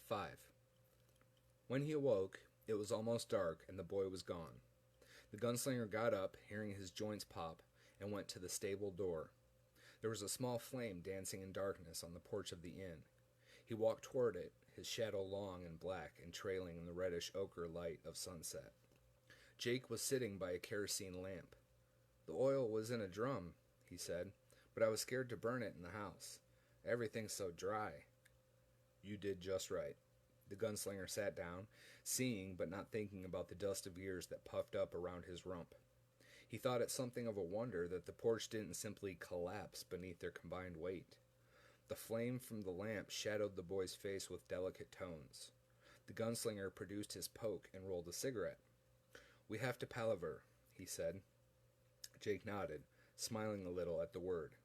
5. When he awoke, it was almost dark and the boy was gone. The gunslinger got up, hearing his joints pop, and went to the stable door. There was a small flame dancing in darkness on the porch of the inn. He walked toward it, his shadow long and black and trailing in the reddish ochre light of sunset. Jake was sitting by a kerosene lamp. "The oil was in a drum," he said, "but I was scared to burn it in the house. Everything's so dry." "You did just right." The gunslinger sat down, seeing but not thinking about the dust of years that puffed up around his rump. He thought it something of a wonder that the porch didn't simply collapse beneath their combined weight. The flame from the lamp shadowed the boy's face with delicate tones. The gunslinger produced his poke and rolled a cigarette. "We have to palaver," he said. Jake nodded, smiling a little at the word.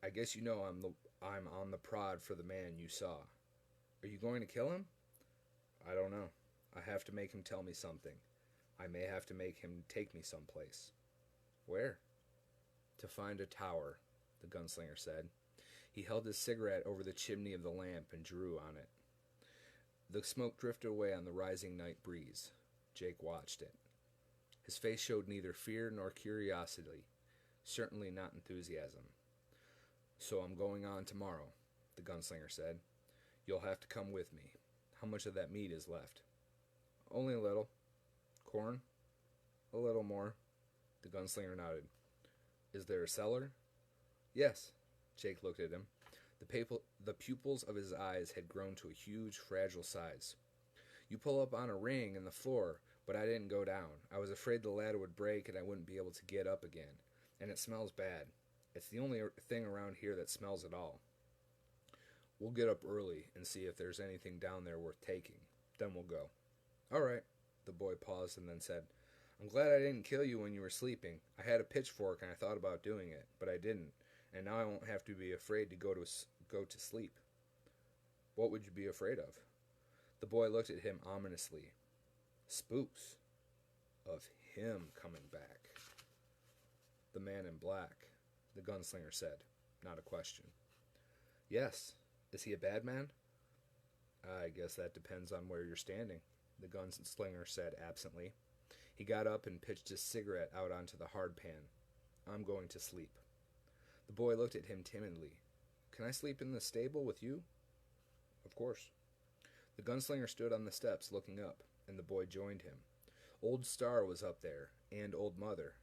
"I guess you know I'm on the prod for the man you saw." "Are you going to kill him?" "I don't know. I have to make him tell me something. I may have to make him take me someplace." "Where?" "To find a tower," the gunslinger said. He held his cigarette over the chimney of the lamp and drew on it. The smoke drifted away on the rising night breeze. Jake watched it. His face showed neither fear nor curiosity, certainly not enthusiasm. "So I'm going on tomorrow," the gunslinger said. "You'll have to come with me. How much of that meat is left?" "Only a little." "Corn?" "A little more." The gunslinger nodded. "Is there a cellar?" "Yes." Jake looked at him. The pupils of his eyes had grown to a huge, fragile size. "You pull up on a ring in the floor, but I didn't go down. I was afraid the ladder would break and I wouldn't be able to get up again. And it smells bad. It's the only thing around here that smells at all." "We'll get up early and see if there's anything down there worth taking. Then we'll go." "All right." The boy paused and then said, "I'm glad I didn't kill you when you were sleeping. I had a pitchfork and I thought about doing it, but I didn't. And now I won't have to be afraid to go to sleep." "What would you be afraid of?" The boy looked at him ominously. "Spooks." "Of him coming back." "The man in black," the gunslinger said, not a question. "Yes. Is he a bad man?" "I guess that depends on where you're standing," the gunslinger said absently. He got up and pitched his cigarette out onto the hard pan. "I'm going to sleep." The boy looked at him timidly. "Can I sleep in the stable with you?" "Of course." The gunslinger stood on the steps looking up, and the boy joined him. Old Star was up there, and Old Mother.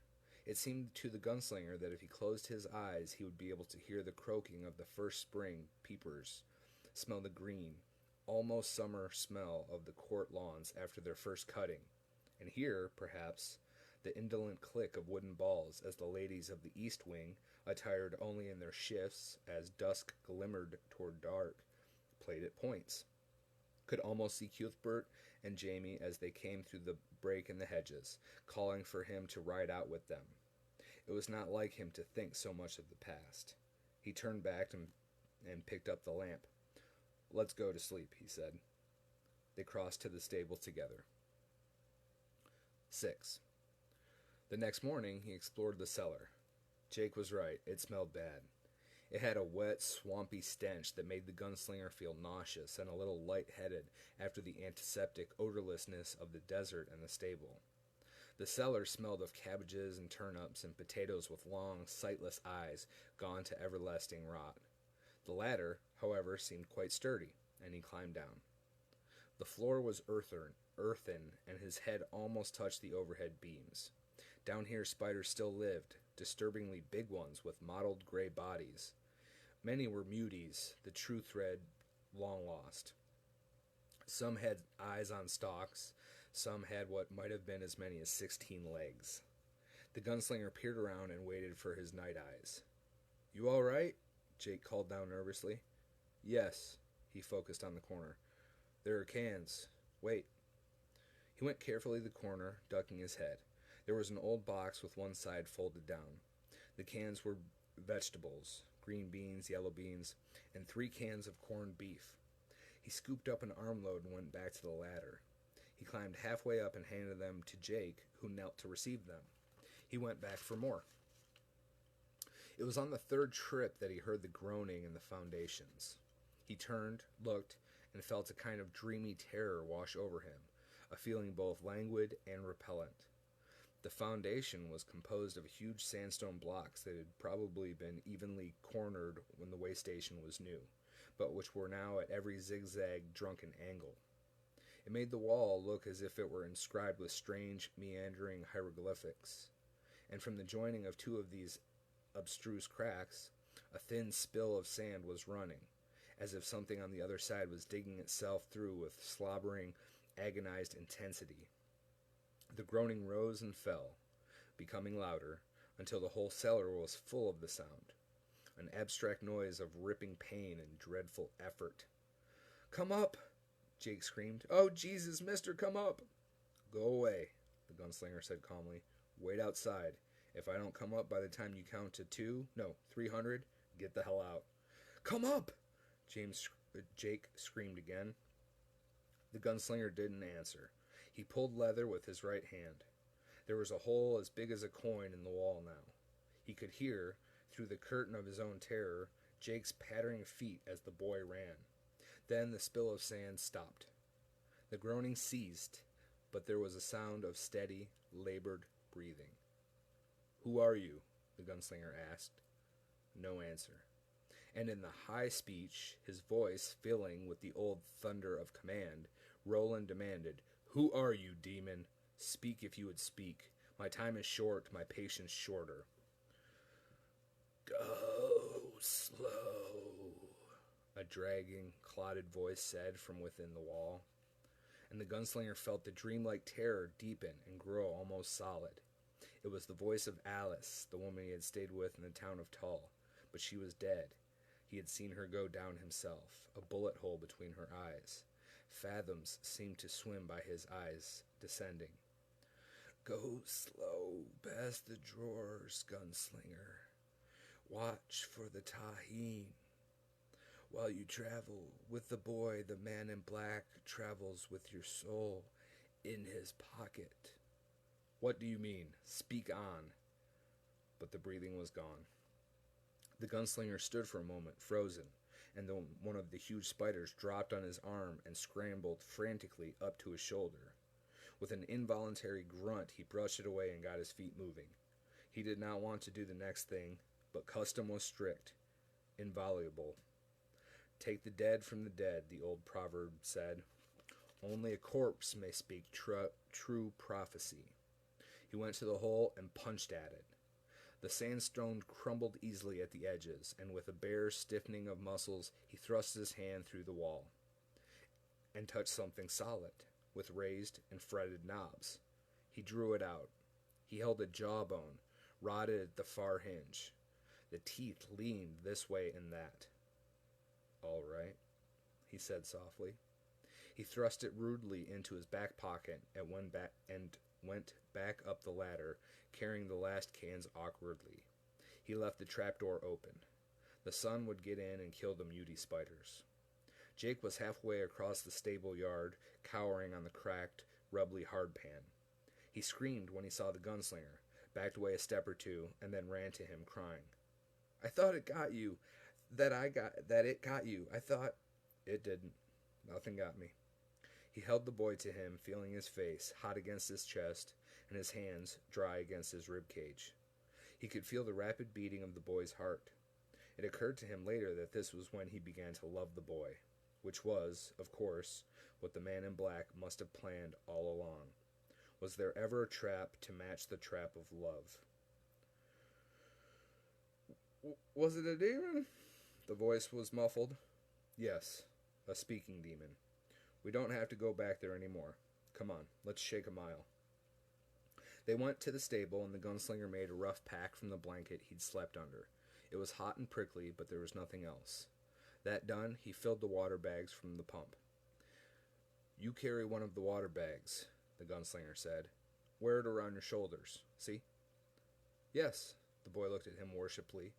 It seemed to the gunslinger that if he closed his eyes he would be able to hear the croaking of the first spring peepers, smell the green, almost summer smell of the court lawns after their first cutting, and hear, perhaps, the indolent click of wooden balls as the ladies of the East Wing, attired only in their shifts as dusk glimmered toward dark, played at points. Could almost see Cuthbert and Jamie as they came through the break in the hedges, calling for him to ride out with them. It was not like him to think so much of the past. He turned back and picked up the lamp. "Let's go to sleep," he said. They crossed to the stable together. 6. The next morning he explored the cellar. Jake was right, it smelled bad. It had a wet, swampy stench that made the gunslinger feel nauseous and a little light-headed after the antiseptic odorlessness of the desert and the stable. The cellar smelled of cabbages and turnips and potatoes with long, sightless eyes gone to everlasting rot. The ladder, however, seemed quite sturdy, and he climbed down. The floor was earthen, and his head almost touched the overhead beams. Down here spiders still lived, disturbingly big ones with mottled gray bodies. Many were muties, the true thread long lost. Some had eyes on stalks, some had what might have been as many as 16 legs. The gunslinger peered around and waited for his night eyes. "You all right?" Jake called down nervously. "Yes." He focused on the corner. "There are cans. Wait." He went carefully to the corner, ducking his head. There was an old box with one side folded down. The cans were vegetables, green beans, yellow beans, and 3 cans of corned beef. He scooped up an armload and went back to the ladder. He climbed halfway up and handed them to Jake, who knelt to receive them. He went back for more. It was on the 3rd trip that he heard the groaning in the foundations. He turned, looked, and felt a kind of dreamy terror wash over him, a feeling both languid and repellent. The foundation was composed of huge sandstone blocks that had probably been evenly cornered when the way station was new, but which were now at every zigzag, drunken angle. It made the wall look as if it were inscribed with strange, meandering hieroglyphics, and from the joining of two of these abstruse cracks, a thin spill of sand was running, as if something on the other side was digging itself through with slobbering, agonized intensity. The groaning rose and fell, becoming louder, until the whole cellar was full of the sound, an abstract noise of ripping pain and dreadful effort. "Come up!" Jake screamed. "Oh, Jesus, mister, come up!" "Go away," the gunslinger said calmly. "Wait outside. If I don't come up by the time you count to 300, get the hell out." "Come up!" Jake screamed again. The gunslinger didn't answer. He pulled leather with his right hand. There was a hole as big as a coin in the wall now. He could hear, through the curtain of his own terror, Jake's pattering feet as the boy ran. Then the spill of sand stopped. The groaning ceased, but there was a sound of steady, labored breathing. "Who are you?" the gunslinger asked. No answer. And in the high speech, his voice filling with the old thunder of command, Roland demanded, "Who are you, demon? Speak if you would speak. My time is short, my patience shorter." "Go slow," a dragging, clotted voice said from within the wall. And the gunslinger felt the dreamlike terror deepen and grow almost solid. It was the voice of Alice, the woman he had stayed with in the town of Tull, but she was dead. He had seen her go down himself, a bullet hole between her eyes. Fathoms seemed to swim by his eyes, descending. "Go slow past the drawers, gunslinger. Watch for the Tahin. While you travel with the boy, the man in black travels with your soul in his pocket." "What do you mean? Speak on." But the breathing was gone. The gunslinger stood for a moment, frozen, and then one of the huge spiders dropped on his arm and scrambled frantically up to his shoulder. With an involuntary grunt, he brushed it away and got his feet moving. He did not want to do the next thing, but custom was strict, inviolable. "Take the dead from the dead," the old proverb said. "Only a corpse may speak true prophecy." He went to the hole and punched at it. The sandstone crumbled easily at the edges, and with a bare stiffening of muscles, he thrust his hand through the wall and touched something solid, with raised and fretted knobs. He drew it out. He held a jawbone, rotted at the far hinge. The teeth leaned this way and that. "All right," he said softly. He thrust it rudely into his back pocket and went back up the ladder, carrying the last cans awkwardly. He left the trapdoor open. The sun would get in and kill the muty spiders. Jake was halfway across the stable yard, cowering on the cracked, rubbly hardpan. He screamed when he saw the gunslinger, backed away a step or two, and then ran to him, crying, "I thought it got you. That it got you. I thought—" "It didn't. Nothing got me." He held the boy to him, feeling his face, hot against his chest, and his hands, dry against his rib cage. He could feel the rapid beating of the boy's heart. It occurred to him later that this was when he began to love the boy, which was, of course, what the man in black must have planned all along. Was there ever a trap to match the trap of love? "Was it a demon?" The voice was muffled. "Yes, a speaking demon. We don't have to go back there anymore. Come on, let's shake a mile." They went to the stable, and the gunslinger made a rough pack from the blanket he'd slept under. It was hot and prickly, but there was nothing else. That done, he filled the water bags from the pump. "You carry one of the water bags," the gunslinger said. "Wear it around your shoulders. See?" "Yes." The boy looked at him worshipfully,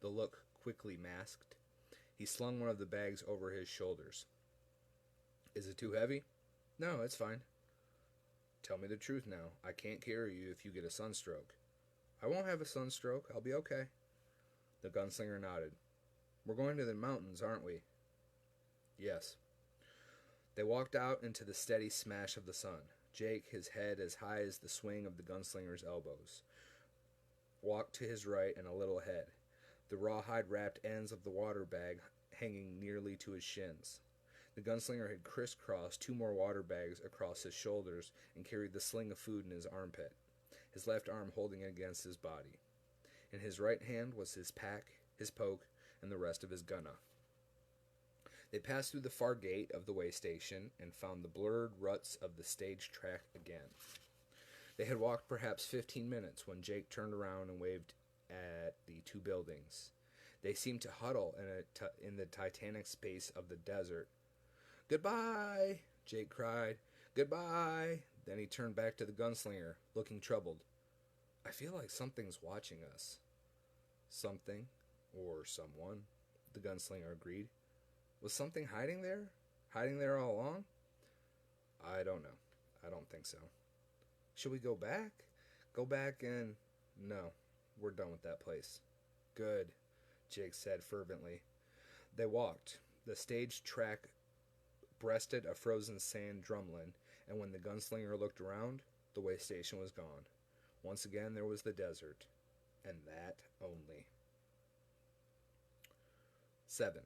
the look quickly masked. He slung one of the bags over his shoulders. "Is it too heavy?" "No, it's fine." "Tell me the truth now. I can't carry you if you get a sunstroke." "I won't have a sunstroke. I'll be okay." The gunslinger nodded. "We're going to the mountains, aren't we?" Yes. They walked out into the steady smash of the sun. Jake, his head as high as the swing of the gunslinger's elbows, walked to his right and a little ahead, the rawhide wrapped ends of the water bag hanging nearly to his shins. The gunslinger had crisscrossed two more water bags across his shoulders and carried the sling of food in his armpit, his left arm holding it against his body. In his right hand was his pack, his poke, and the rest of his gunna. They passed through the far gate of the way station and found the blurred ruts of the stage track again. They had walked perhaps 15 minutes when Jake turned around and waved at the two buildings. They seemed to huddle in the titanic space of the desert. "Goodbye!" Jake cried. "Goodbye!" Then he turned back to the gunslinger, looking troubled. "I feel like something's watching us." "Something, or someone," the gunslinger agreed. "Was something hiding there? Hiding there all along?" "I don't know. I don't think so." "Should we go back? Go back and..." "No, we're done with that place." "Good," Jake said fervently. They walked. The stage track breasted a frozen sand drumlin, and when the gunslinger looked around, the way station was gone. Once again there was the desert, and that only. 7.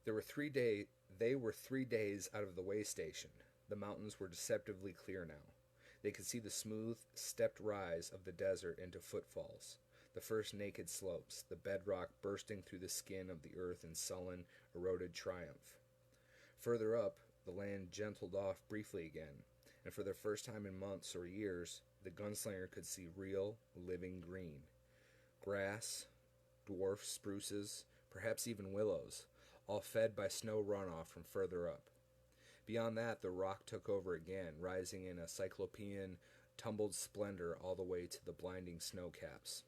They were 3 days out of the way station. The mountains were deceptively clear now. They could see the smooth, stepped rise of the desert into footfalls, the first naked slopes, the bedrock bursting through the skin of the earth in sullen, eroded triumph. Further up, the land gentled off briefly again, and for the first time in months or years, the gunslinger could see real, living green. Grass, dwarf spruces, perhaps even willows, all fed by snow runoff from further up. Beyond that, the rock took over again, rising in a cyclopean, tumbled splendor all the way to the blinding snow caps.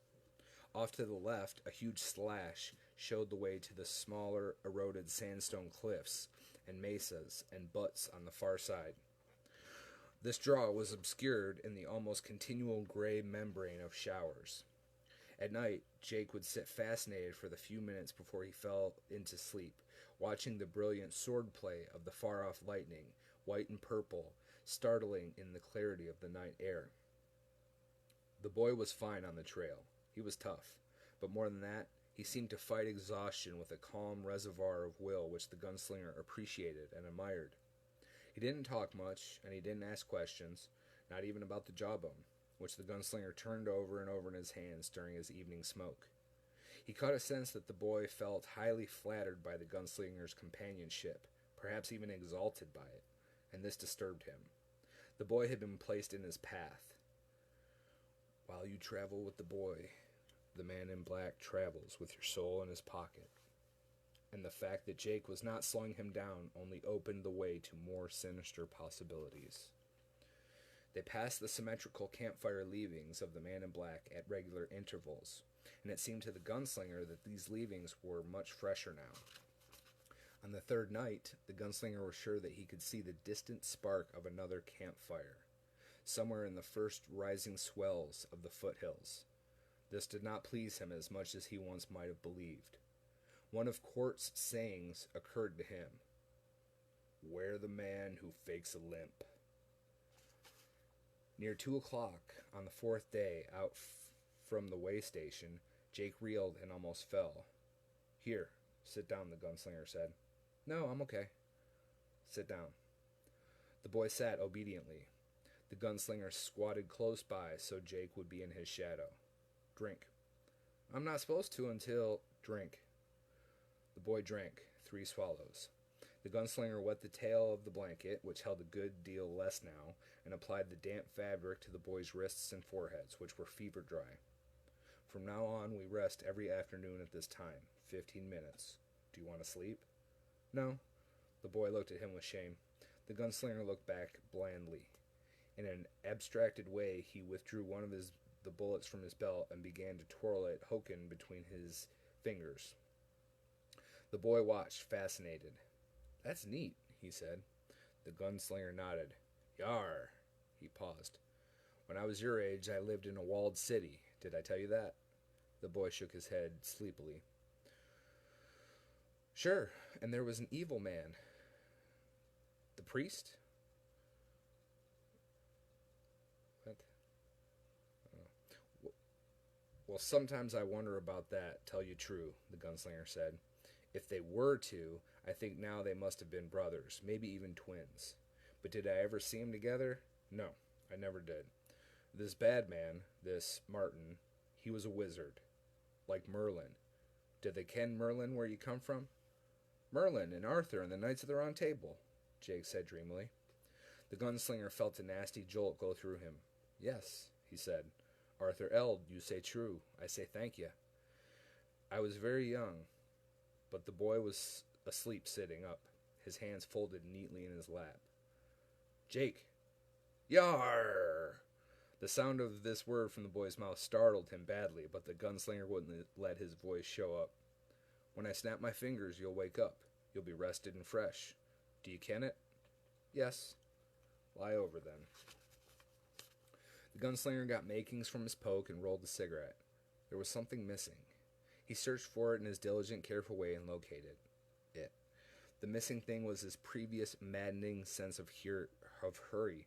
Off to the left, a huge slash showed the way to the smaller, eroded sandstone cliffs and mesas and buttes on the far side. This draw was obscured in the almost continual gray membrane of showers. At night, Jake would sit fascinated for the few minutes before he fell into sleep, watching the brilliant swordplay of the far-off lightning, white and purple, startling in the clarity of the night air. The boy was fine on the trail. He was tough, but more than that, he seemed to fight exhaustion with a calm reservoir of will which the gunslinger appreciated and admired. He didn't talk much, and he didn't ask questions, not even about the jawbone, which the gunslinger turned over and over in his hands during his evening smoke. He caught a sense that the boy felt highly flattered by the gunslinger's companionship, perhaps even exalted by it, and this disturbed him. The boy had been placed in his path. While you travel with the boy, the man in black travels with your soul in his pocket. And the fact that Jake was not slowing him down only opened the way to more sinister possibilities. They passed the symmetrical campfire leavings of the man in black at regular intervals, and it seemed to the gunslinger that these leavings were much fresher now. On the third night, the gunslinger was sure that he could see the distant spark of another campfire, somewhere in the first rising swells of the foothills. This did not please him as much as he once might have believed. One of Quart's sayings occurred to him. "Where the man who fakes a limp." Near 2 o'clock on the fourth day out from the way station, Jake reeled and almost fell. "Here, sit down," the gunslinger said. "No, I'm okay." "Sit down." The boy sat obediently. The gunslinger squatted close by so Jake would be in his shadow. "Drink." "I'm not supposed to until..." "Drink." The boy drank 3 swallows. The gunslinger wet the tail of the blanket, which held a good deal less now, and applied the damp fabric to the boy's wrists and foreheads, which were fever dry. "From now on, we rest every afternoon at this time, 15 minutes. Do you want to sleep?" "No." The boy looked at him with shame. The gunslinger looked back blandly. In an abstracted way, he withdrew one of the bullets from his belt and began to twirl it hoken between his fingers. The boy watched, fascinated. "That's neat," he said. The gunslinger nodded. "Yar." He paused. "When I was your age, I lived in a walled city. Did I tell you that?" The boy shook his head sleepily. Sure, and there was an evil man. The priest? What? Oh. Well, sometimes I wonder about that, tell you true, the gunslinger said. If they were two, I think now they must have been brothers, maybe even twins. But did I ever see them together? No, I never did. This bad man, this Martin, he was a wizard. Like Merlin. Did they ken Merlin where you come from? Merlin and Arthur and the Knights of the Round Table, Jake said dreamily. The gunslinger felt a nasty jolt go through him. Yes, he said. Arthur Eld, you say true. I say thank you. I was very young, but the boy was asleep sitting up, his hands folded neatly in his lap. Jake! Yar! The sound of this word from the boy's mouth startled him badly, but the gunslinger wouldn't let his voice show up. When I snap my fingers, you'll wake up. You'll be rested and fresh. Do you ken it? Yes. Lie over, then. The gunslinger got makings from his poke and rolled a cigarette. There was something missing. He searched for it in his diligent, careful way and located it. The missing thing was his previous maddening sense of hurry,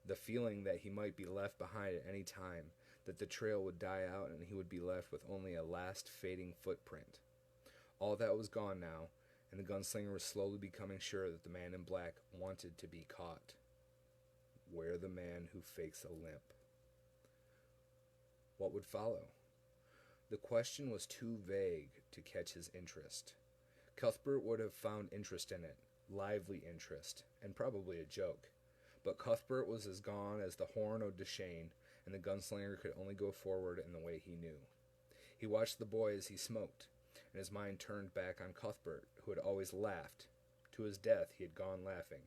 the feeling that he might be left behind at any time, that the trail would die out and he would be left with only a last fading footprint. All that was gone now, and the gunslinger was slowly becoming sure that the man in black wanted to be caught. Where the man who fakes a limp. What would follow? The question was too vague to catch his interest. Cuthbert would have found interest in it, lively interest, and probably a joke. But Cuthbert was as gone as the horn o' Deshane, and the gunslinger could only go forward in the way he knew. He watched the boy as he smoked, and his mind turned back on Cuthbert, who had always laughed. To his death he had gone laughing.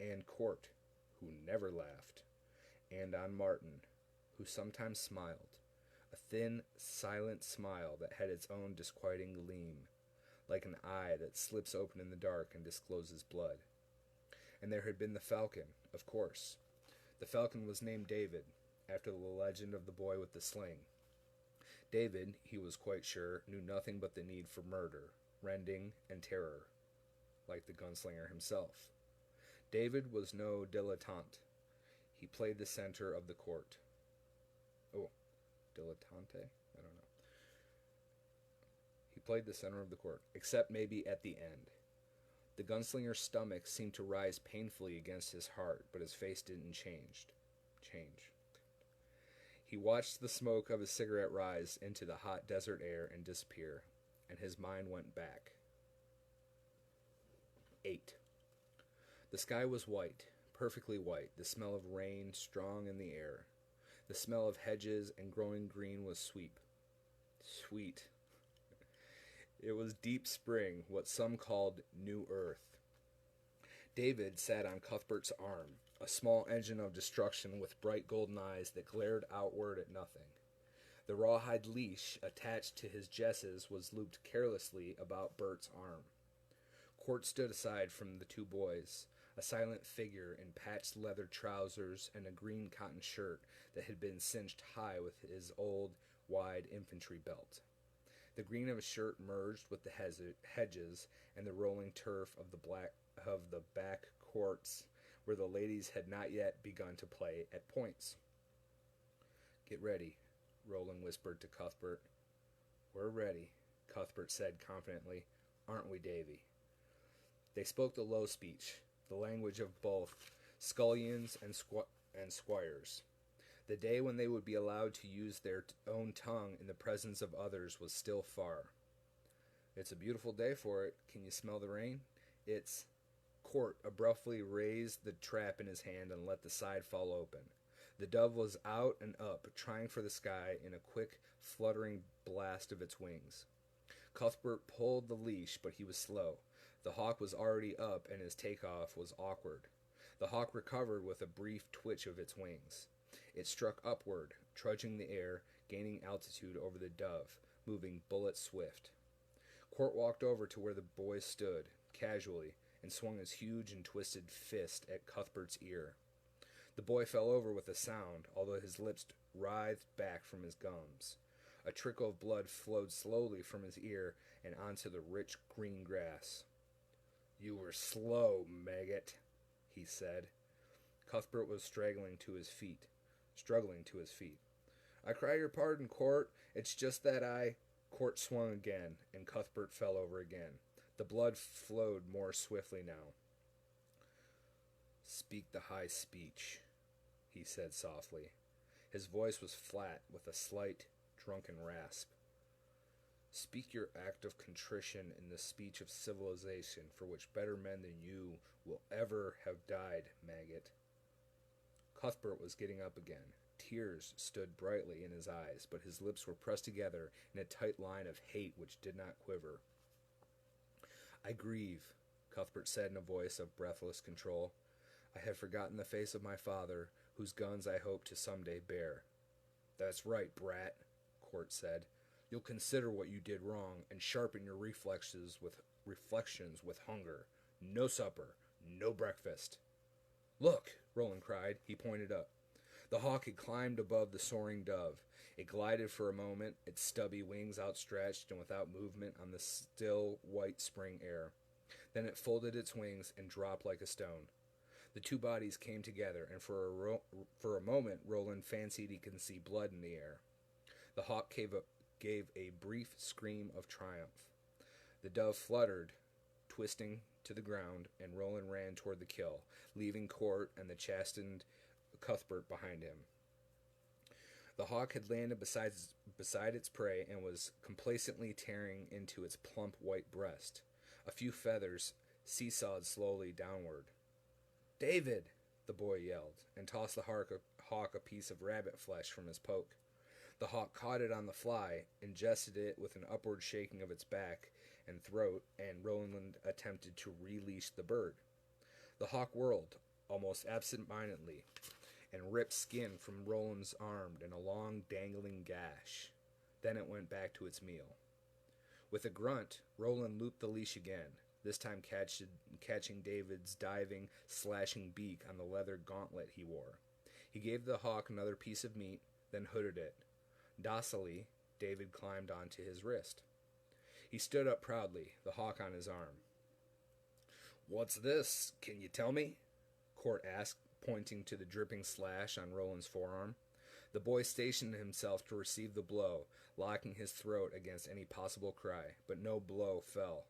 And Court, who never laughed. And on Martin, who sometimes smiled. A thin, silent smile that had its own disquieting gleam, like an eye that slips open in the dark and discloses blood. And there had been the falcon, of course. The falcon was named David, after the legend of the boy with the sling. David, he was quite sure, knew nothing but the need for murder, rending, and terror, like the gunslinger himself. David was no dilettante. He played the center of the court. Oh, dilettante? I don't know. He played the center of the court, except maybe at the end. The gunslinger's stomach seemed to rise painfully against his heart, but his face didn't change. He watched the smoke of his cigarette rise into the hot desert air and disappear, and his mind went back. 8. The sky was white, perfectly white, the smell of rain strong in the air. The smell of hedges and growing green was sweet. It was deep spring, what some called new earth. David sat on Cuthbert's arm, a small engine of destruction with bright golden eyes that glared outward at nothing. The rawhide leash attached to his jesses was looped carelessly about Bert's arm. Court stood aside from the two boys, a silent figure in patched leather trousers and a green cotton shirt that had been cinched high with his old, wide infantry belt. The green of his shirt merged with the hedges and the rolling turf of the back courts where the ladies had not yet begun to play at points. Get ready, Roland whispered to Cuthbert. We're ready, Cuthbert said confidently. Aren't we, Davy? They spoke the low speech, the language of both scullions and squires. The day when they would be allowed to use their own tongue in the presence of others was still far. It's a beautiful day for it. Can you smell the rain? It's... Court abruptly raised the trap in his hand and let the side fall open. The dove was out and up, trying for the sky in a quick, fluttering blast of its wings. Cuthbert pulled the leash, but he was slow. The hawk was already up, and his takeoff was awkward. The hawk recovered with a brief twitch of its wings. It struck upward, trudging the air, gaining altitude over the dove, moving bullet swift. Court walked over to where the boy stood, casually, and swung his huge and twisted fist at Cuthbert's ear. The boy fell over with a sound, although his lips writhed back from his gums. A trickle of blood flowed slowly from his ear, and onto the rich green grass. "You were slow, maggot," he said. Cuthbert was struggling to his feet. "I cry your pardon, Court. It's just that I—" Court swung again, and Cuthbert fell over again. The blood flowed more swiftly now. "Speak the high speech," he said softly. His voice was flat, with a slight, drunken rasp. "Speak your act of contrition in the speech of civilization for which better men than you will ever have died, maggot." Cuthbert was getting up again. Tears stood brightly in his eyes, but his lips were pressed together in a tight line of hate which did not quiver. "I grieve," Cuthbert said in a voice of breathless control. "I have forgotten the face of my father, whose guns I hope to someday bear." "That's right, brat," Court said. "You'll consider what you did wrong, and sharpen your reflections with hunger. No supper, no breakfast." "Look!" Roland cried. He pointed up. The hawk had climbed above the soaring dove. It glided for a moment, its stubby wings outstretched and without movement on the still, white spring air. Then it folded its wings and dropped like a stone. The two bodies came together, and for a moment Roland fancied he could see blood in the air. The hawk gave a brief scream of triumph. The dove fluttered, twisting to the ground, and Roland ran toward the kill, leaving Court and the chastened Cuthbert behind him. The hawk had landed beside its prey and was complacently tearing into its plump white breast. A few feathers seesawed slowly downward. "David!" the boy yelled, and tossed the hawk a piece of rabbit flesh from his poke. The hawk caught it on the fly, ingested it with an upward shaking of its back and throat, and Roland attempted to release the bird. The hawk whirled, almost absent-mindedly, and ripped skin from Roland's arm in a long, dangling gash. Then it went back to its meal. With a grunt, Roland looped the leash again, this time catching David's diving, slashing beak on the leather gauntlet he wore. He gave the hawk another piece of meat, then hooded it. Docilely, David climbed onto his wrist. He stood up proudly, the hawk on his arm. "What's this? Can you tell me?" Court asked, pointing to the dripping slash on Roland's forearm. The boy stationed himself to receive the blow, locking his throat against any possible cry, but no blow fell.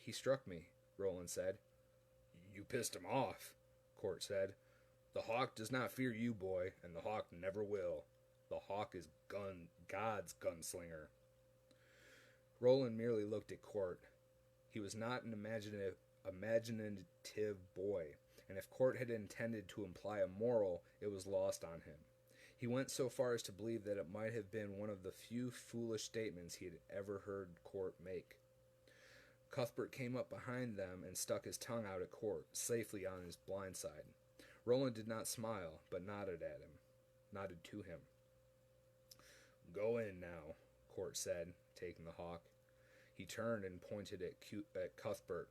"He struck me," Roland said. "You pissed him off," Court said. "The hawk does not fear you, boy, and the hawk never will. The hawk is God's gunslinger." Roland merely looked at Court. He was not an imaginative boy, and if Court had intended to imply a moral, it was lost on him. He went so far as to believe that it might have been one of the few foolish statements he had ever heard Court make. Cuthbert came up behind them and stuck his tongue out at Court, safely on his blind side. Roland did not smile, but nodded to him. "Go in now," Court said, taking the hawk. He turned and pointed at Cuthbert.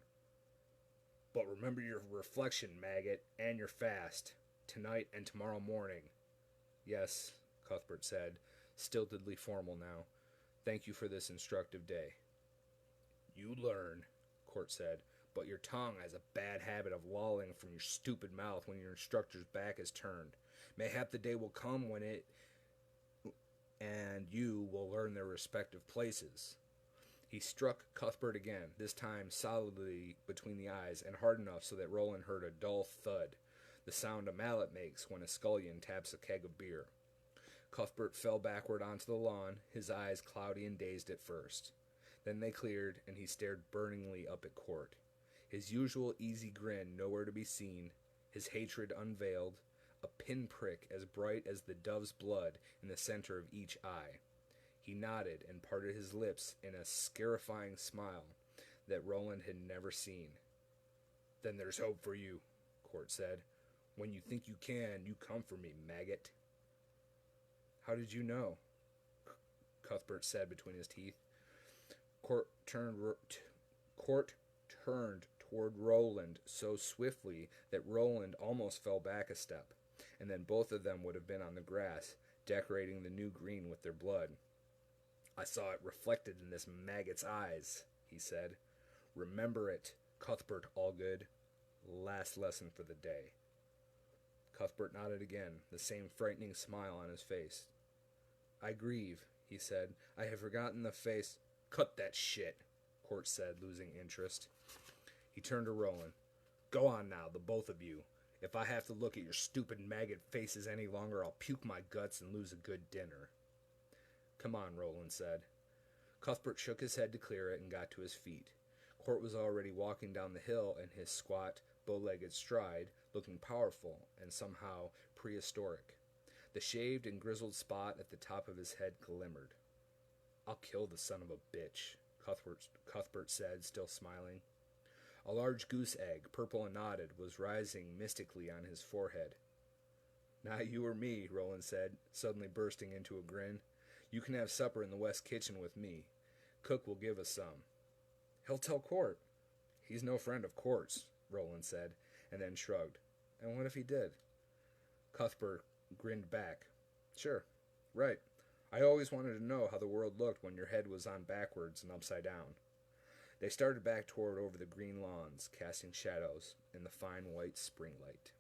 "But remember your reflection, maggot, and your fast, tonight and tomorrow morning." "Yes," Cuthbert said, stiltedly formal now. "Thank you for this instructive day." "You learn," Court said, "but your tongue has a bad habit of lolling from your stupid mouth when your instructor's back is turned. Mayhap the day will come when it and you will learn their respective places." He struck Cuthbert again, this time solidly between the eyes, and hard enough so that Roland heard a dull thud, the sound a mallet makes when a scullion taps a keg of beer. Cuthbert fell backward onto the lawn, his eyes cloudy and dazed at first. Then they cleared, and he stared burningly up at Court. His usual easy grin nowhere to be seen, his hatred unveiled, a pinprick as bright as the dove's blood in the center of each eye. He nodded and parted his lips in a scarifying smile that Roland had never seen. "Then there's hope for you," Court said. "When you think you can, you come for me, maggot." "How did you know?" Cuthbert said between his teeth. Court turned toward Roland so swiftly that Roland almost fell back a step, and then both of them would have been on the grass, decorating the new green with their blood. I saw it reflected in this maggot's eyes, he said. Remember it, Cuthbert Allgood. Last lesson for the day. Cuthbert nodded again, the same frightening smile on his face. I grieve, he said. I have forgotten the face. Cut that shit, Court said, losing interest. He turned to Roland. Go on now, the both of you. If I have to look at your stupid maggot faces any longer, I'll puke my guts and lose a good dinner. Come on, Roland said. Cuthbert shook his head to clear it and got to his feet. Court was already walking down the hill in his squat, bow-legged stride, looking powerful and somehow prehistoric. The shaved and grizzled spot at the top of his head glimmered. I'll kill the son of a bitch, Cuthbert said, still smiling. A large goose egg, purple and knotted, was rising mystically on his forehead. Not you or me, Roland said, suddenly bursting into a grin. You can have supper in the west kitchen with me. Cook will give us some. He'll tell Court. He's no friend of Court's, Roland said, and then shrugged. And what if he did? Cuthbert grinned back. Sure, right. I always wanted to know how the world looked when your head was on backwards and upside down. They started back toward over the green lawns, casting shadows in the fine white spring light.